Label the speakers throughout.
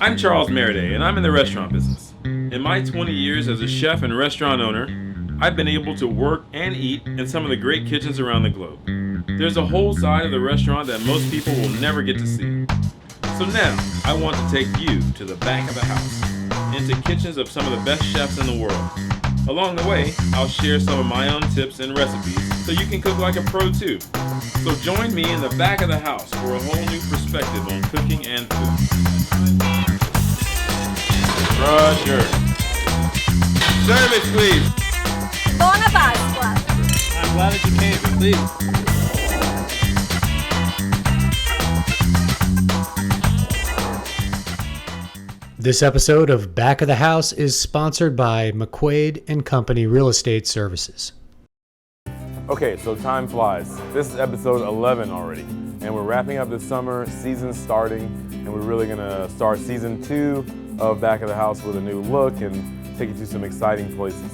Speaker 1: I'm Charles Meriday, and I'm in the restaurant business. In my 20 years as a chef and restaurant owner, I've been able to work and eat in some of the great kitchens around the globe. There's a whole side of the restaurant that most people will never get to see. So now, I want to take you to the back of the house, into kitchens of some of the best chefs in the world. Along the way, I'll share some of my own tips and recipes so you can cook like a pro too. So join me in the back of the house for a whole new perspective on cooking and food. Roger. Service, please.
Speaker 2: Buona Pasqua.
Speaker 3: I'm glad that you came, please.
Speaker 4: This episode of Back of the House is sponsored by McQuaid & Company Real Estate Services.
Speaker 5: Okay, so time flies. This is episode 11 already, and we're wrapping up this summer, season's starting, and we're really gonna start season 2 of Back of the House with a new look and take you to some exciting places.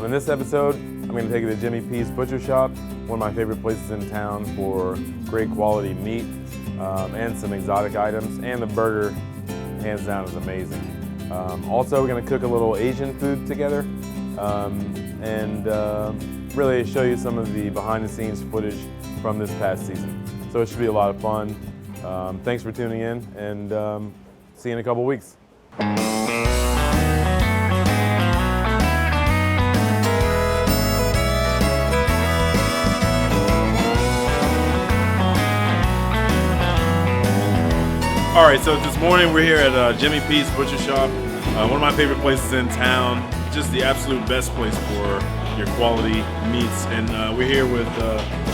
Speaker 5: In this episode, I'm gonna take you to Jimmy P's Butcher Shop, one of my favorite places in town for great quality meat and some exotic items, and the burger, hands down, is amazing. Also, we're gonna cook a little Asian food together and really show you some of the behind the scenes footage from this past season. So it should be a lot of fun. Thanks for tuning in, and see you in a couple weeks.
Speaker 1: All right, so this morning we're here at Jimmy P's Butcher Shop, one of my favorite places in town. Just the absolute best place for your quality meats. And we're here with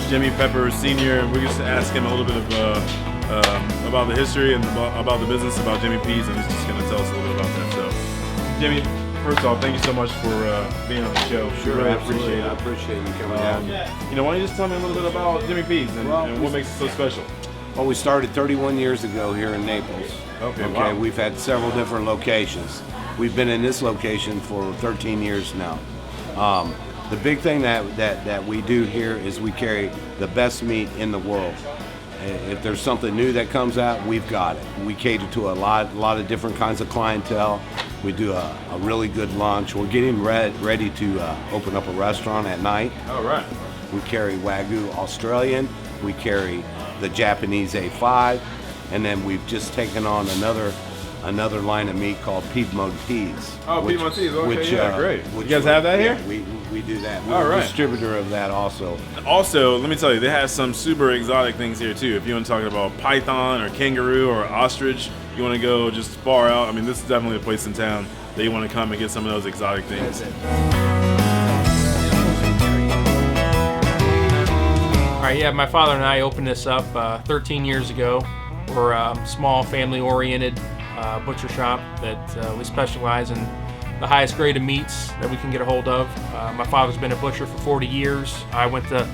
Speaker 1: Jimmy Pepper Sr. and we're just to ask him a little bit of about the history and about the business, about Jimmy P's, and he's just going to tell us a little bit about that. So, Jimmy, first of all, thank you so much for being on the show.
Speaker 6: Sure,
Speaker 1: really
Speaker 6: absolutely.
Speaker 1: appreciate it.
Speaker 6: I appreciate you coming down.
Speaker 1: Why don't you just tell me a little bit about Jimmy P's and what makes it so special?
Speaker 6: Well, we started 31 years ago here in Naples.
Speaker 1: Okay, wow.
Speaker 6: We've had several different locations. We've been in this location for 13 years now. The big thing that we do here is we carry the best meat in the world. If there's something new that comes out, we've got it. We cater to a lot of different kinds of clientele. We do a really good lunch. We're getting ready to open up a restaurant at night.
Speaker 1: All right.
Speaker 6: We carry Wagyu Australian. We carry the Japanese A5, and then we've just taken on another line of meat called Piedmontese.
Speaker 1: Oh, Piedmontese, okay, great.
Speaker 6: You
Speaker 1: guys have that here?
Speaker 6: We do that. We're a distributor of that also.
Speaker 1: Also, let me tell you, they have some super exotic things here too. If you want to talk about python or kangaroo or ostrich, you want to go just far out, I mean, this is definitely a place in town that you want to come and get some of those exotic things.
Speaker 3: All right, yeah, my father and I opened this up 13 years ago. We're a small, family-oriented butcher shop that we specialize in the highest grade of meats that we can get a hold of. My father's been a butcher for 40 years. I went to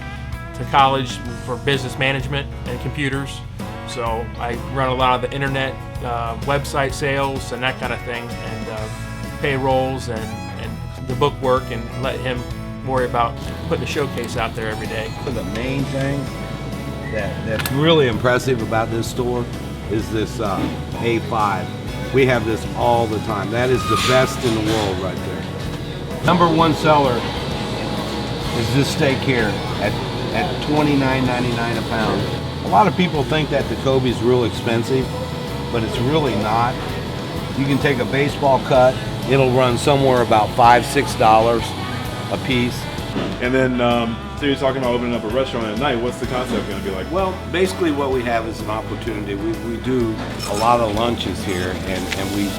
Speaker 3: college for business management and computers, so I run a lot of the internet website sales and that kind of thing, and payrolls and the book work, and let him worry about putting the showcase out there every day.
Speaker 6: The main thing that's really impressive about this store is this A5. We have this all the time. That is the best in the world right there. Number one seller is this steak here at $29.99 a pound. A lot of people think that the Kobe is real expensive, but it's really not. You can take a baseball cut. It'll run somewhere about $5-6 a piece.
Speaker 1: And then, so you're talking about opening up a restaurant at night. What's the concept going to be like?
Speaker 6: Well, basically what we have is an opportunity. We do a lot of lunches here, and we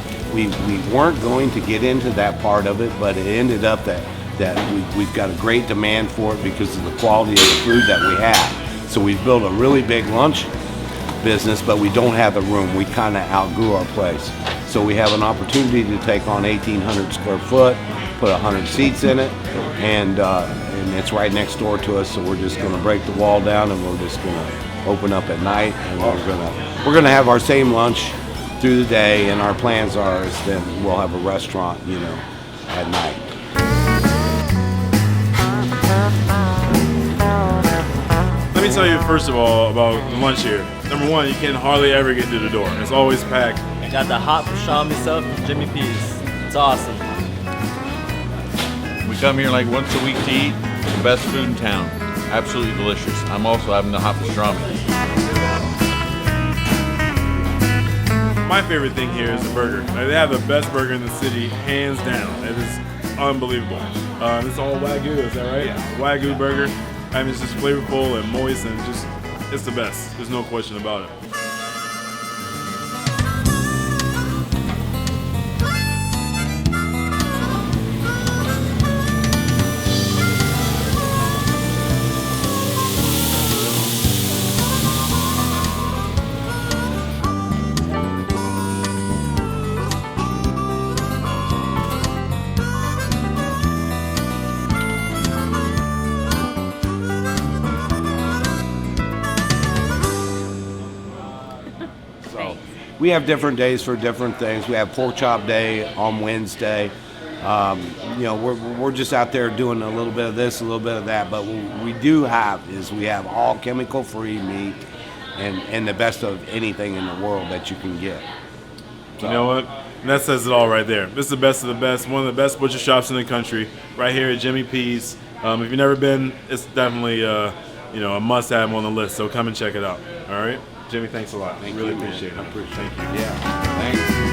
Speaker 6: weren't going to get into that part of it, but it ended up that we've got a great demand for it because of the quality of the food that we have. So we've built a really big lunch business, but we don't have the room. We kind of outgrew our place. So we have an opportunity to take on 1,800 square foot, put 100 seats in it, and it's right next door to us. So we're just going to break the wall down, and we're just going to open up at night, and we're going to have our same lunch through the day. And our plans are is then we'll have a restaurant, at night.
Speaker 1: Let me tell you first of all about lunch here. Number one, you can hardly ever get through the door. It's always packed.
Speaker 7: We got the hot pastrami stuff from Jimmy P's. It's awesome.
Speaker 8: We come here like once a week to eat. The best food in town. Absolutely delicious. I'm also having the hot pastrami.
Speaker 1: My favorite thing here is the burger. Like, they have the best burger in the city, hands down. It is unbelievable. It's all Wagyu, is that right?
Speaker 8: Yeah.
Speaker 1: Wagyu burger. I mean, it's just flavorful and moist and just, it's the best. There's no question about it.
Speaker 6: We have different days for different things. We have pork chop day on Wednesday. We're just out there doing a little bit of this, a little bit of that. But what we do have is we have all chemical-free meat and the best of anything in the world that you can get.
Speaker 1: You know what? And that says it all right there. This is the best of the best. One of the best butcher shops in the country, right here at Jimmy P's. If you've never been, it's definitely a must-have on the list. So come and check it out. All right, Jimmy, thanks a lot. Really appreciate it. Thank you.
Speaker 6: Yeah, thanks.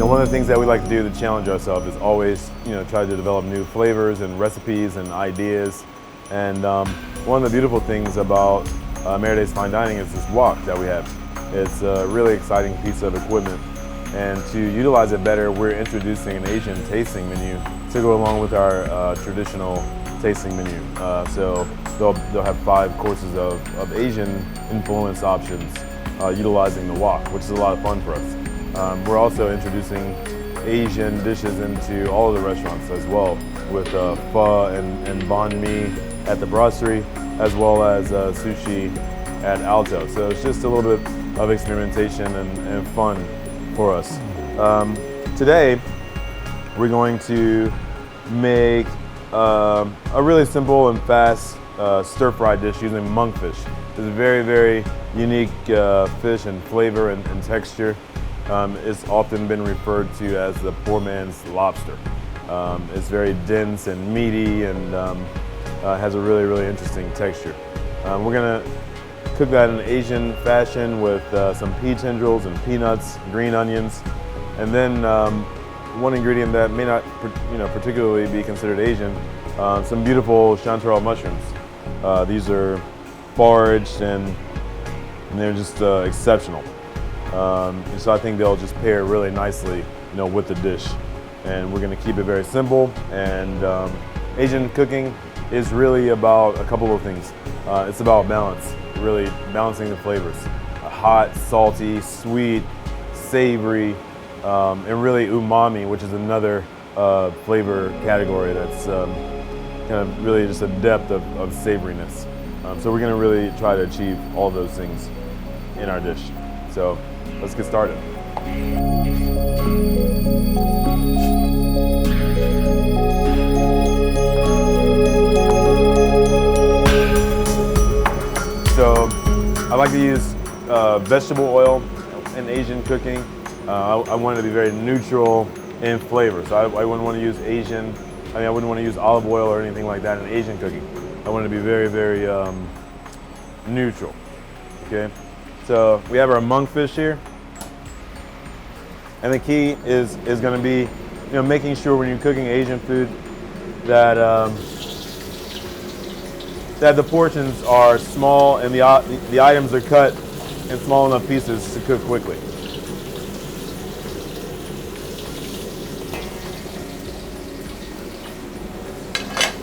Speaker 5: One of the things that we like to do to challenge ourselves is always, try to develop new flavors and recipes and ideas. And one of the beautiful things about Meredith's Fine Dining is this wok that we have. It's a really exciting piece of equipment. And to utilize it better, we're introducing an Asian tasting menu to go along with our traditional tasting menu. So they'll have 5 courses of Asian influence options utilizing the wok, which is a lot of fun for us. We're also introducing Asian dishes into all of the restaurants as well, with pho and banh mi at the brasserie, as well as sushi at Alto. So it's just a little bit of experimentation and fun for us. Today, we're going to make a really simple and fast stir-fried dish using monkfish. It's a very, very unique fish and flavor and texture. It's often been referred to as the poor man's lobster. It's very dense and meaty and has a really, really interesting texture. We're gonna cook that in an Asian fashion with some pea tendrils and peanuts, green onions, and then one ingredient that may not particularly be considered Asian, some beautiful chanterelle mushrooms. These are foraged and they're just exceptional. And so I think they'll just pair really nicely, with the dish. And we're going to keep it very simple. And Asian cooking is really about a couple of things. It's about balance, really balancing the flavors. Hot, salty, sweet, savory, and really umami, which is another flavor category that's kind of really just a depth of savoriness. So we're going to really try to achieve all those things in our dish. So let's get started. So I like to use vegetable oil in Asian cooking. I want it to be very neutral in flavor. So I wouldn't want to use I wouldn't want to use olive oil or anything like that in Asian cooking. I want it to be very, very neutral, okay? So we have our monkfish here. And the key is going to be, making sure when you're cooking Asian food that that the portions are small and the items are cut in small enough pieces to cook quickly.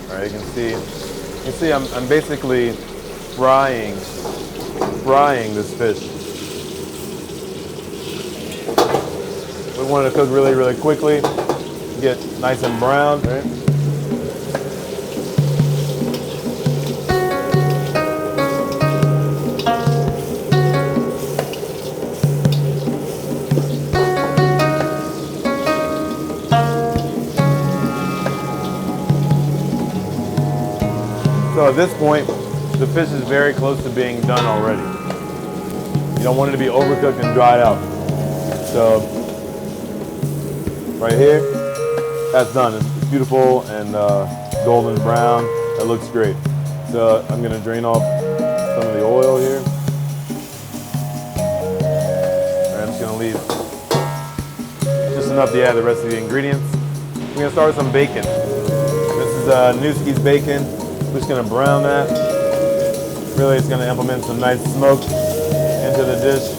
Speaker 5: All right, you can see I'm basically frying this fish. We want it to cook really, really quickly. Get nice and brown, right? So at this point, the fish is very close to being done already. You don't want it to be overcooked and dried out. So right here, that's done. It's beautiful and golden brown. That looks great. So I'm gonna drain off some of the oil here. And I'm just gonna leave just enough to add the rest of the ingredients. I'm gonna start with some bacon. This is Newski's bacon. I'm just gonna brown that. Really, it's gonna implement some nice smoke into the dish.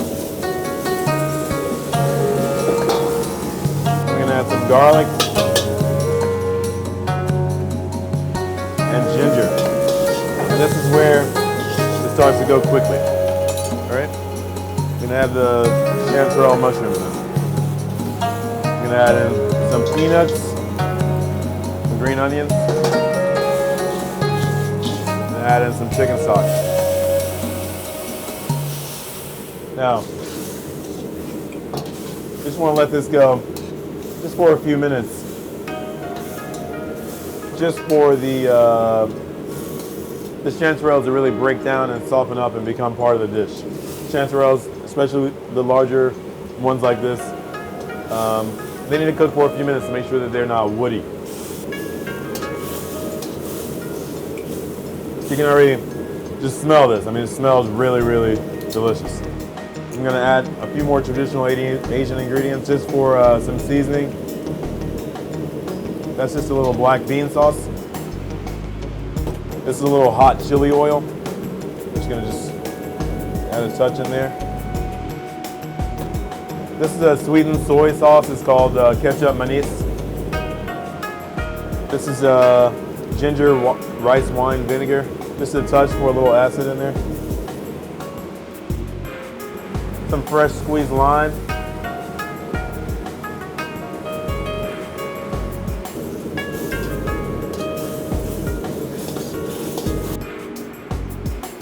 Speaker 5: We're gonna add some garlic and ginger. And this is where it starts to go quickly. All right? I'm gonna add the chanterelle mushrooms in. I'm gonna add in some peanuts, some green onions, and add in some chicken stock. Now, just want to let this go just for a few minutes, just for the chanterelles to really break down and soften up and become part of the dish. Chanterelles, especially the larger ones like this, they need to cook for a few minutes to make sure that they're not woody. You can already just smell this. I mean, it smells really, really delicious. I'm gonna add a few more traditional Asian ingredients just for some seasoning. That's just a little black bean sauce. This is a little hot chili oil. I'm just gonna add a touch in there. This is a sweetened soy sauce. It's called ketchup manis. This is ginger rice wine vinegar. Just a touch for a little acid in there. Some fresh squeezed lime.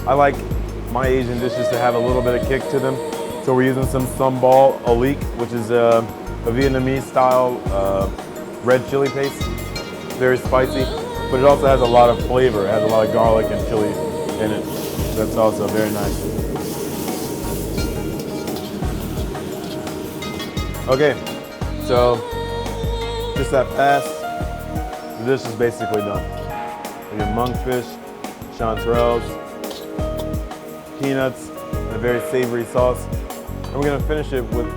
Speaker 5: I like my Asian dishes to have a little bit of kick to them. So we're using some sambal alik, which is a Vietnamese style red chili paste. Very spicy, but it also has a lot of flavor. It has a lot of garlic and chili in it. That's also very nice. Okay, so just that fast, the dish is basically done. Your monkfish, chanterelles, peanuts, and a very savory sauce. And we're gonna finish it with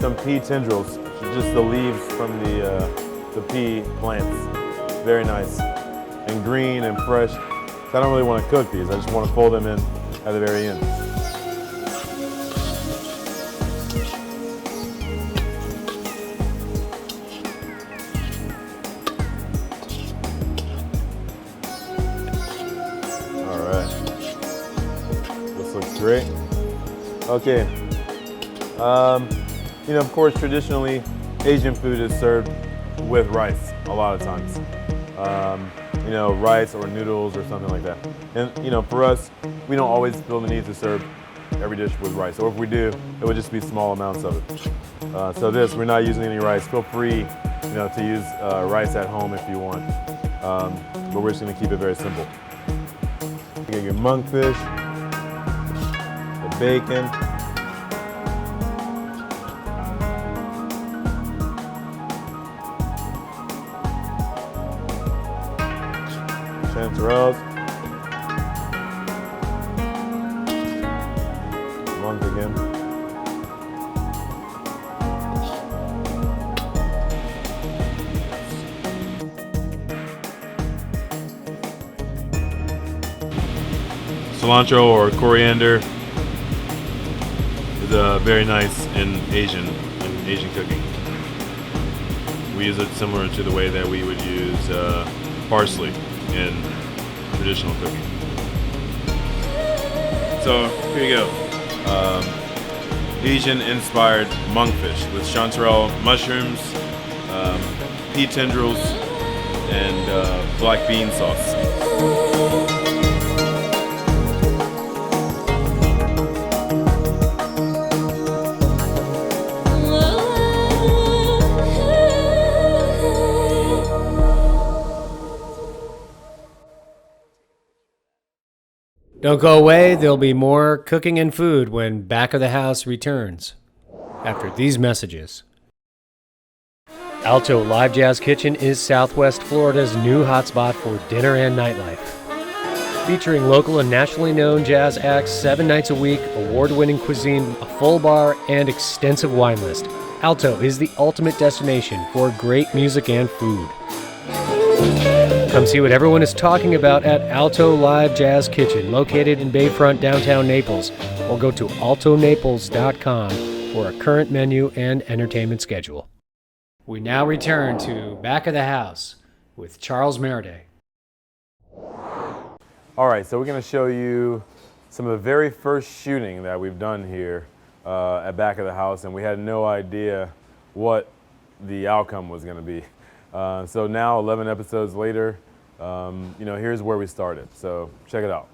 Speaker 5: some pea tendrils, just the leaves from the pea plants. Very nice, and green and fresh. So I don't really want to cook these, I just want to fold them in at the very end. Great. Okay. You know, of course, traditionally, Asian food is served with rice a lot of times. You know, rice or noodles or something like that. And, you know, for us, we don't always feel the need to serve every dish with rice. Or if we do, it would just be small amounts of it. So this, we're not using any rice. Feel free, you know, to use rice at home if you want. But we're just going to keep it very simple. You get your monkfish. Bacon, chanterelles, monk again,
Speaker 1: cilantro or coriander. Very nice in Asian cooking. We use it similar to the way that we would use parsley in traditional cooking. So here you go. Asian-inspired monkfish with chanterelle mushrooms, pea tendrils, and black bean sauce.
Speaker 4: Don't go away, there'll be more cooking and food when Back of the House returns. After these messages. Alto Live Jazz Kitchen is Southwest Florida's new hotspot for dinner and nightlife. Featuring local and nationally known jazz acts 7 nights a week, award-winning cuisine, a full bar, and extensive wine list, Alto is the ultimate destination for great music and food. Come see what everyone is talking about at Alto Live Jazz Kitchen, located in Bayfront, downtown Naples, or go to altonaples.com for a current menu and entertainment schedule. We now return to Back of the House with Charles Meraday.
Speaker 5: All right, so we're going to show you some of the very first shooting that we've done here at Back of the House, and we had no idea what the outcome was going to be. So now, 11 episodes later, here's where we started. So check it out.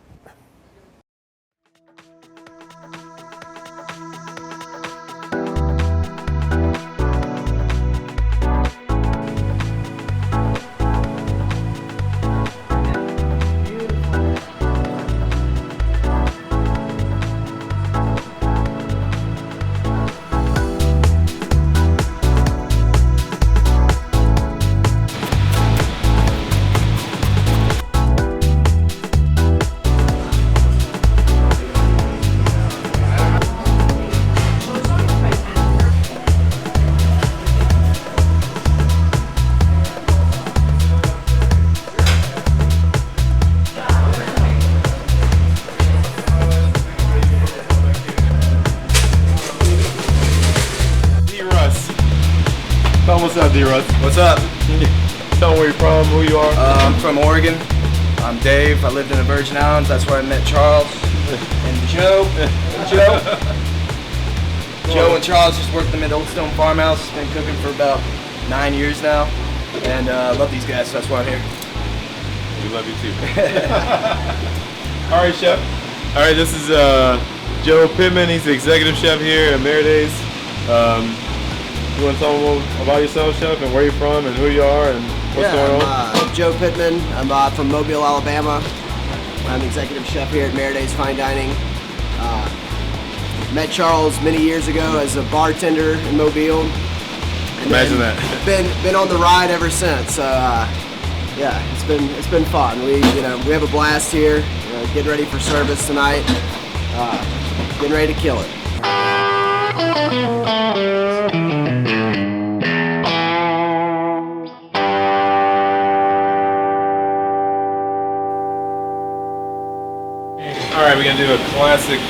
Speaker 1: What's up, D-Russ?
Speaker 9: What's up?
Speaker 1: Tell them where you're from, who you are.
Speaker 9: I'm from Oregon. I'm Dave. I lived in the Virgin Islands. That's where I met Charles and Joe. Joe and Charles just worked them at Old Stone Farmhouse. Been cooking for about 9 years now, and I love these guys, so that's why I'm here.
Speaker 1: We love you too. All right, chef. All right, this is Joe Pittman. He's the executive chef here at Mereday's. You want to tell them about yourself, chef, and where you're from, and who you are, and what's going on?
Speaker 10: I'm Joe Pittman. I'm from Mobile, Alabama. I'm the executive chef here at Mereday's Fine Dining. Met Charles many years ago as a bartender in Mobile. And
Speaker 1: Imagine that.
Speaker 10: Been on the ride ever since. Yeah, it's been fun. We have a blast here. Getting ready for service tonight. Getting ready to kill it.
Speaker 1: All right, we're gonna do a classic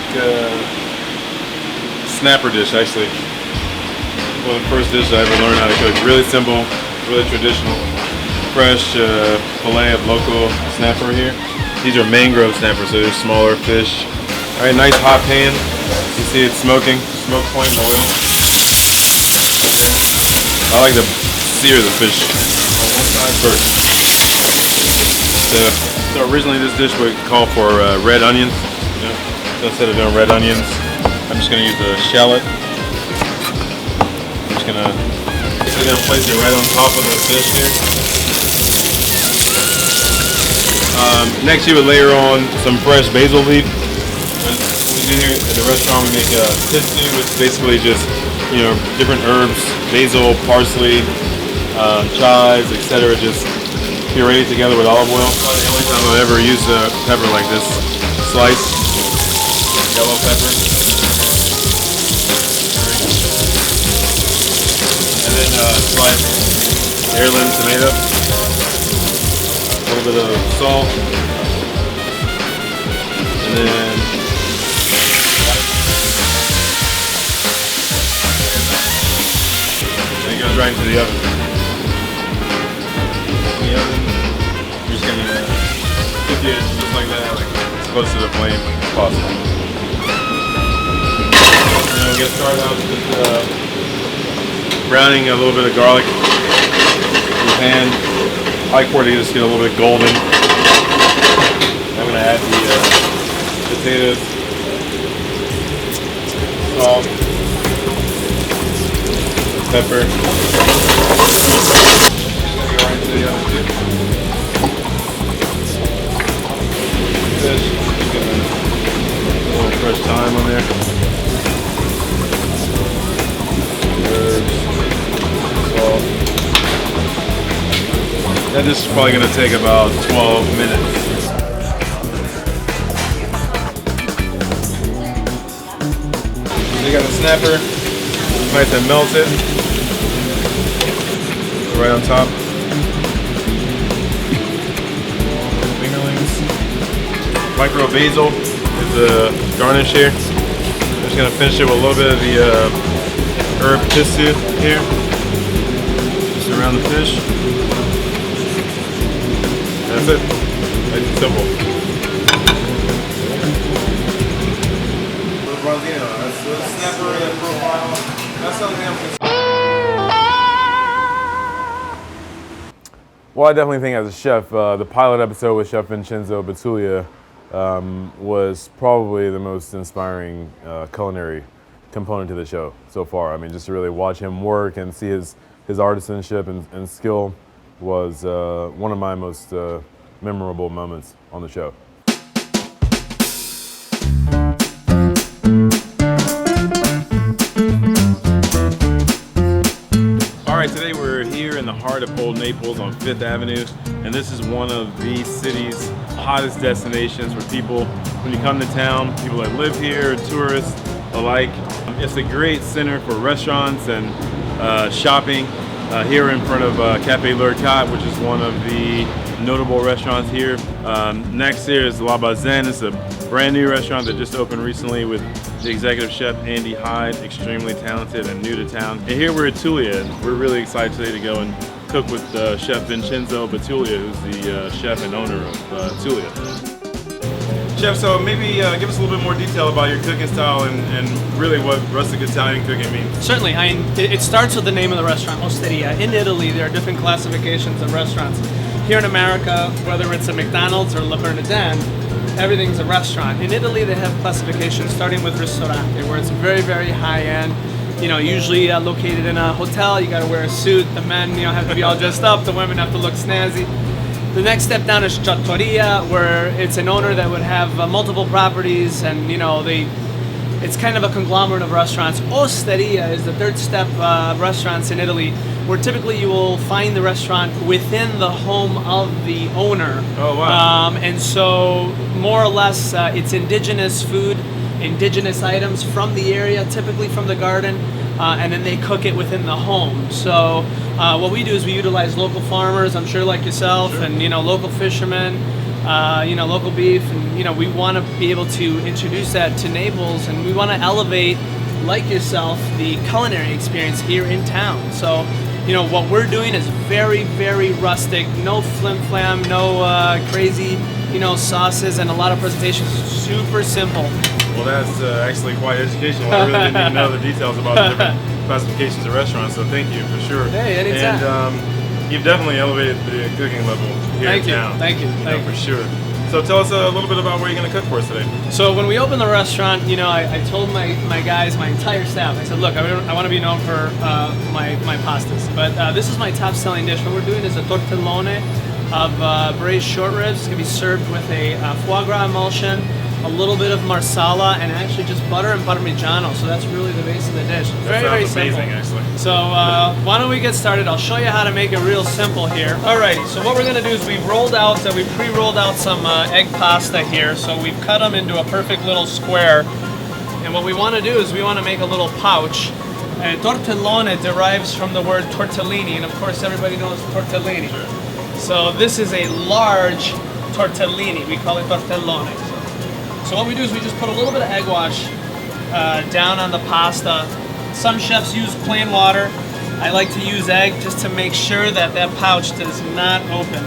Speaker 1: snapper dish. Actually, one of the first dishes I ever learned how to cook. Really simple, really traditional, fresh fillet of local snapper here. These are mangrove snappers, so they're smaller fish. All right, nice hot pan. You see it smoking, smoke point in oil. I like to sear the fish on one side first. So originally this dish would call for red onions. So instead of doing red onions, I'm just going to use the shallot. I'm just going to place it right on top of the fish here. Next you would layer on some fresh basil leaf. What we do here at the restaurant, we make titsu, which is basically just different herbs, basil, parsley, chives, etc. Just pureed together with olive oil. The only time I've ever used a pepper like this, sliced yellow pepper, and then sliced heirloom tomato, a little bit of salt, and then it goes right into the oven. You're just going to cook it just like that, like as close to the flame as possible. we'll get started out with browning a little bit of garlic in the pan. I like for it to just get a little bit golden. I'm going to add the potatoes, salt, pepper. Go right into the other two. Fish. Get a little fresh thyme on there. Herbs, salt. That this is probably going to take about 12 minutes. You got the snapper, nice and melted, right on top. Fingerlings. Micro basil is the garnish here. I'm just gonna finish it with a little bit of the herb pistu here, just around the fish. That's it. Nice and simple. That's the snapper profile. That's something I'm
Speaker 5: Well, I definitely think as a chef, the pilot episode with Chef Vincenzo Betulia was probably the most inspiring culinary component to the show so far. I mean, just to really watch him work and see his artisanship and skill was one of my most memorable moments on the show.
Speaker 1: Today we're here in the heart of Old Naples on 5th Avenue, and this is one of the city's hottest destinations for people when you come to town, people that live here, tourists alike. It's a great center for restaurants and shopping here in front of Café Lurcat, which is one of the notable restaurants here. Next here is La Bazen. It's a brand new restaurant that just opened recently with the executive chef Andy Hyde, extremely talented and new to town. And here we're at Tulia, and we're really excited today to go and cook with Chef Vincenzo Betulia, who's the chef and owner of Tulia. Chef, so maybe give us a little bit more detail about your cooking style and really what rustic Italian cooking means.
Speaker 11: Certainly. I mean, it starts with the name of the restaurant, Osteria. In Italy, there are different classifications of restaurants. Here in America, whether it's a McDonald's or Le Bernardin, everything's a restaurant. In Italy, they have classifications starting with ristorante, where it's very, very high-end. You know, usually located in a hotel. You got to wear a suit. The men, have to be all dressed up. The women have to look snazzy. The next step down is trattoria, where it's an owner that would have multiple properties, and it's kind of a conglomerate of restaurants. Osteria is the third step of restaurants in Italy, where typically you will find the restaurant within the home of the owner.
Speaker 1: Oh, wow.
Speaker 11: And so more or less it's indigenous food, indigenous items from the area, typically from the garden, and then they cook it within the home. So what we do is we utilize local farmers, I'm sure like yourself,
Speaker 1: Sure.
Speaker 11: and local fishermen, local beef, and we want to be able to introduce that to Naples, and we want to elevate, like yourself, the culinary experience here in town. So what we're doing is very, very rustic, no flim-flam, no crazy, sauces, and a lot of presentations. Super simple.
Speaker 1: Well, that's actually quite educational. I really didn't even know the details about the different classifications of restaurants, so thank you for sure.
Speaker 11: Hey, anytime.
Speaker 1: And you've definitely elevated the cooking level here in town.
Speaker 11: Thank you.
Speaker 1: For sure. So tell us a little bit about what you're going to cook for us today.
Speaker 11: So when we opened the restaurant, I told my guys, my entire staff, I said, look, I want to be known for my pastas, but this is my top selling dish. What we're doing is a tortellone of braised short ribs. It's going to be served with a foie gras emulsion, a little bit of marsala, and actually just butter and parmigiano. So that's really the base of the dish. Very, very simple.
Speaker 1: Amazing, actually.
Speaker 11: So why don't we get started? I'll show you how to make it real simple here. Alrighty, so what we're gonna do is we pre-rolled out some egg pasta here. So we've cut them into a perfect little square. And what we wanna do is we wanna make a little pouch. Tortellone derives from the word tortellini, and of course everybody knows tortellini.
Speaker 1: Sure.
Speaker 11: So this is a large tortellini. We call it tortellone. So what we do is we just put a little bit of egg wash down on the pasta. Some chefs use plain water. I like to use egg just to make sure that that pouch does not open.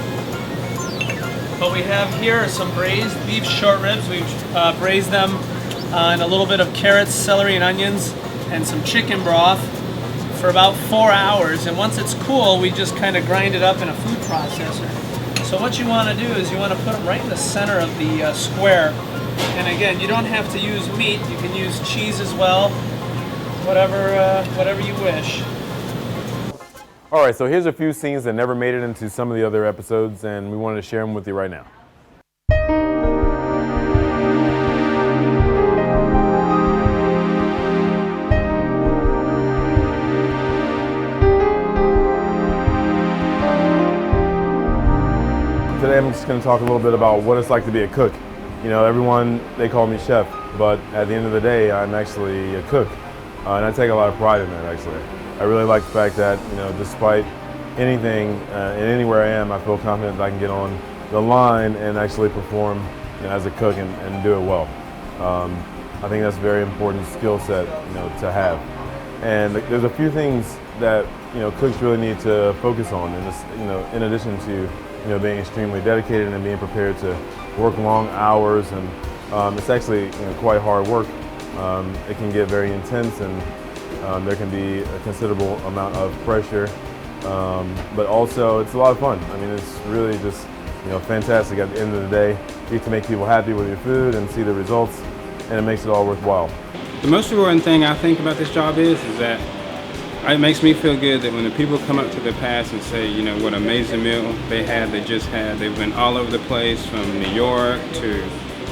Speaker 11: What we have here are some braised beef short ribs. We've braised them in a little bit of carrots, celery, and onions. and some chicken broth for about 4 hours, and once it's cool, we just kind of grind it up in a food processor. So what you want to do is you want to put them right in the center of the square. And again, you don't have to use meat. You can use cheese as well, whatever you wish.
Speaker 5: All right, so here's a few scenes that never made it into some of the other episodes, and we wanted to share them with you right now. Today I'm just going to talk a little bit about what it's like to be a cook. You know, everyone, they call me chef, but at the end of the day, I'm actually a cook. And I take a lot of pride in that, actually. I really like the fact that, you know, despite anything and anywhere I am, I feel confident that I can get on the line and actually perform, you know, as a cook and do it well. I think that's a very important skill set, you know, to have. And there's a few things that, you know, cooks really need to focus on, in this, you know, in addition to, you know, being extremely dedicated and being prepared to work long hours, and it's actually, you know, quite hard work. It can get very intense, and there can be a considerable amount of pressure, but also it's a lot of fun. I mean, it's really just, you know, fantastic. At the end of the day, you get to make people happy with your food and see the results, and it makes it all worthwhile.
Speaker 12: The most important thing I think about this job is that it makes me feel good that when the people come up to the past and say, you know, what amazing meal they just had. They went all over the place, from New York to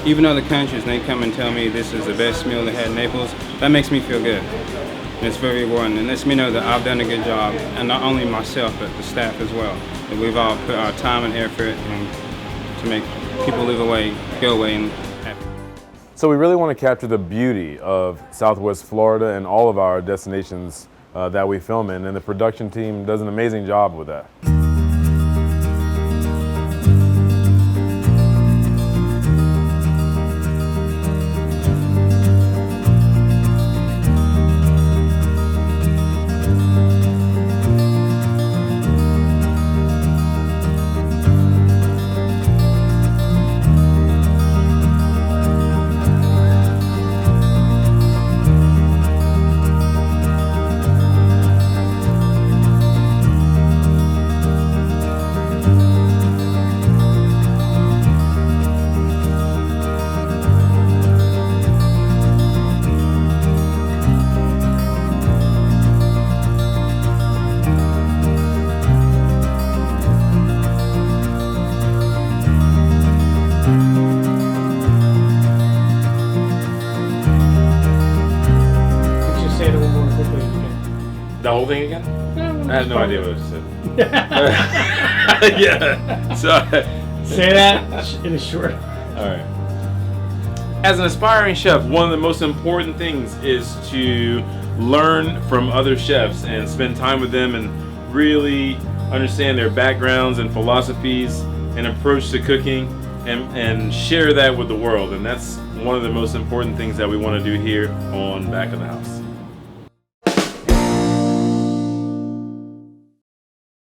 Speaker 12: even other countries, and they come and tell me this is the best meal they had in Naples. That makes me feel good. And it's very rewarding, and lets me know that I've done a good job, and not only myself, but the staff as well. That we've all put our time and effort to make people go away and happy.
Speaker 5: So we really want to capture the beauty of Southwest Florida and all of our destinations that we film in, and the production team does an amazing job with that.
Speaker 1: The whole thing again? I had no idea what it said. Yeah. So
Speaker 4: say that in a short.
Speaker 1: All right. As an aspiring chef, one of the most important things is to learn from other chefs and spend time with them and really understand their backgrounds and philosophies and approach to cooking, and share that with the world. And that's one of the most important things that we want to do here on Back of the House.